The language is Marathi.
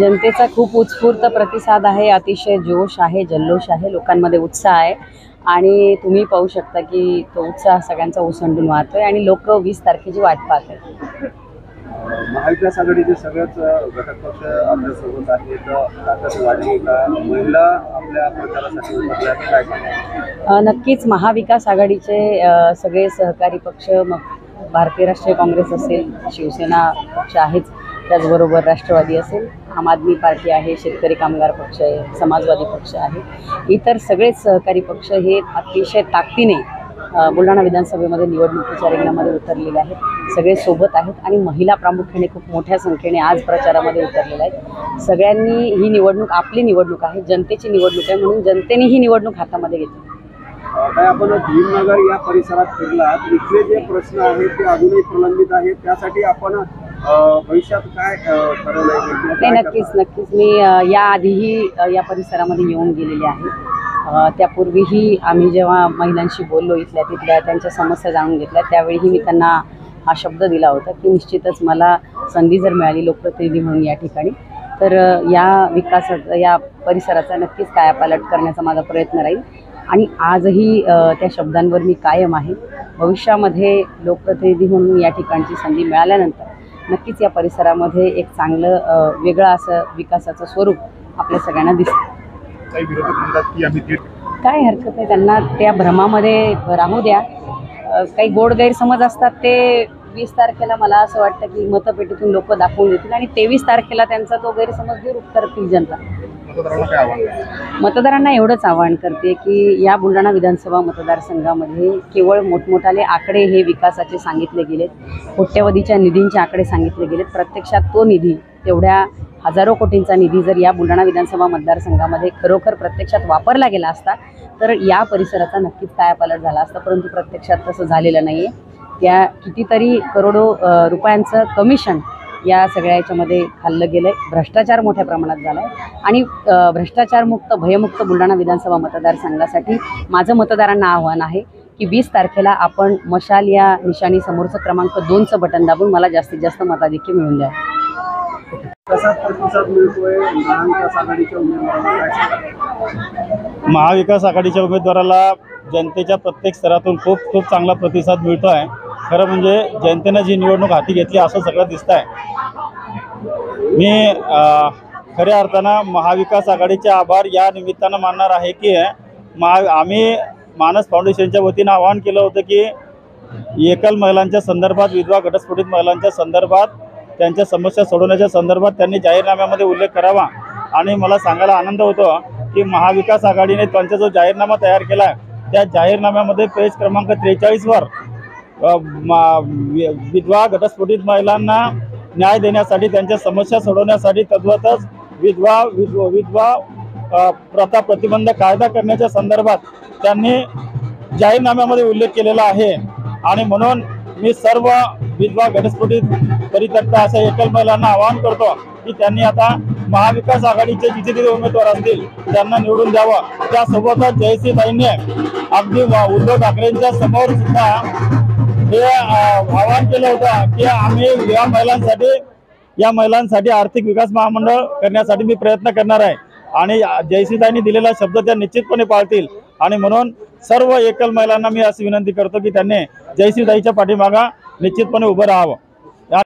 जनतेचा खूप उत्स्फूर्त प्रतिसाद आहे, अतिशय जोश आहे, जल्लोष आहे, लोकांमध्ये उत्साह आहे आणि तुम्ही पाहू शकता की तो उत्साह सगळ्यांचा ओसंडून वाहतोय आणि लोक 20 तारखेची वाट पाहत आहेत। महाविकास आघाडीचे सगळेच घटक पक्ष आपल्या सोबत आहेत, ताकद वाढली का? महिला आपल्या प्रचारासाठी उतरल्या काय सांगा? नक्कीच महाविकास आघाडीचे सगळे सहकारी पक्ष, मग भारतीय राष्ट्रीय काँग्रेस असेल, शिवसेना पक्ष आहेच, त्याचबरोबर राष्ट्रवादी असेल, आम आदमी पार्टी आहे, शेतकरी कामगार पक्ष आहे, समाजवादी पक्ष आहे, इतर सगळेच सहकारी पक्ष हे अतिशय ताकदीने बुलढाणा विधानसभेमध्ये निवडणुकीच्या रिंगणामध्ये उतरलेले आहेत। सगळे सोबत आहेत आणि महिला प्रामुख्याने खूप मोठ्या संख्येने आज प्रचारामध्ये उतरलेल्या आहेत। सगळ्यांनी ही निवडणूक आपली निवडणूक आहे, जनतेची निवडणूक आहे, म्हणून जनतेने ही निवडणूक हातामध्ये घेतली। काय आपण भीमनगर या परिसरात फिरलात, इथले जे प्रश्न आहेत ते अजूनही प्रलंबित आहेत, त्यासाठी आपण भविष्यात काय ठरवलंय? नक्कीच मी याआधीही या परिसरामध्ये येऊन गेलेले आहे। त्यापूर्वीही आम्ही जेव्हा महिलांशी बोललो, इथल्या तिथल्या त्यांच्या समस्या जाणून घेतल्या, त्यावेळीही मी त्यांना हा शब्द दिला होता की निश्चितच मला संधी जर मिळाली लोकप्रतिनिधी म्हणून या ठिकाणी, तर या या परिसराचा नक्कीच कायापालट करण्याचा माझा प्रयत्न राहील आणि आजही त्या शब्दांवर मी कायम आहे। भविष्यामध्ये लोकप्रतिनिधी म्हणून या ठिकाणची संधी मिळाल्यानंतर नक्कीच या परिसरामध्ये एक चांगलं वेगळं असं विकासाचं स्वरूप आपल्या सगळ्यांना दिसतं। काही विरोधक म्हणतात की आम्ही काय हरकत नाही, त्यांना त्या भ्रमामध्ये राहू द्या। काही गोड गैरसमज असतात ते 20 तारखेला मला असं वाटतं की मतपेटीतून लोक दाखवून देतील आणि 23 तारखेला त्यांचा तो गैरसमज दूर करतील जनता। मतदारांना एवढंच आवाहन करते की या बुलढाणा विधानसभा मतदारसंघामध्ये केवळ मोठमोठाले आकडे हे विकासाचे सांगितले गेलेत, कोट्यवधीच्या निधींचे आकडे सांगितले गेलेत। प्रत्यक्षात तो निधी, तेवढ्या हजारो कोटींचा निधी जर या बुलढाणा विधानसभा मतदारसंघामध्ये खरोखर प्रत्यक्षात वापरला गेला असता तर या परिसराचा नक्कीच कायापालट झाला असता, परंतु प्रत्यक्षात तसं झालेलं नाही आहे। त्या कितीतरी करोडो रुपयांचं कमिशन या सगळ्या याच्यामध्ये खाल्लं गेलं आहे, भ्रष्टाचार मोठ्या प्रमाणात झाला आहे आणि भ्रष्टाचारमुक्त भयमुक्त बुलढाणा विधानसभा मतदारसंघासाठी माझं मतदारांना आव्हान आहे की 20 तारखेला आपण मशाल या निशाणी समोरचं क्रमांक 2चं बटन दाबून मला जास्तीत जास्त मताधिक्य मिळवून द्या। महाविकास आघाडीच्या उमेदवाराला जनतेच्या प्रत्येक स्तरातून खूप चांगला प्रतिसाद मिळतो आहे। खरं म्हणजे जनतेनं जी निवडणूक हाती घेतली असं सगळं दिसतं आहे। मी खऱ्या अर्थानं महाविकास आघाडीचे आभार या निमित्तानं मानणार आहे की आम्ही मानस फाउंडेशनच्या वतीनं आवाहन केलं होतं की एकल महिलांच्या संदर्भात, विधवा घटस्फोटित महिलांच्या संदर्भात, त्यांच्या समस्या सोडवण्याच्या संदर्भात त्यांनी जाहीरनाम्यामध्ये उल्लेख करावा आणि मला सांगायला आनंद होतो की महाविकास आघाडीने त्यांचा जो जाहीरनामा तयार केला आहे त्या जाहीरनाम्यामध्ये पेज क्रमांक 43वर विधवा घटस्फोटित महिलांना न्याय देण्यासाठी, त्यांच्या समस्या सोडवण्यासाठी, तद्वतच विधवा प्रथा प्रतिबंध कायदा करण्याच्या संदर्भात त्यांनी जाहीरनाम्यामध्ये उल्लेख केलेला आहे आणि म्हणून मी सर्व विधवा घटस्फोटित परित्यक्ता अशा एकल महिलांना आवाहन करतो की त्यांनी आता महाविकास आघाडीचे जिथे तिथे उमेदवार असतील त्यांना निवडून द्यावं। त्यासोबतच जयश्रीताईंनी अगदी उद्धव ठाकरेंच्या समोर सुद्धा हे आवाहन केलं होतं की आम्ही या महिलांसाठी आर्थिक विकास महामंडळ करण्यासाठी मी प्रयत्न करणार आहे आणि जयश्रीताईंनी दिलेला शब्द त्या निश्चितपणे पाळतील आणि म्हणून सर्व एकल महिलांना मी अशी विनंती करतो की त्यांनी जयश्रीताईच्या पाठीमागे निश्चितपणे उभं राहावं।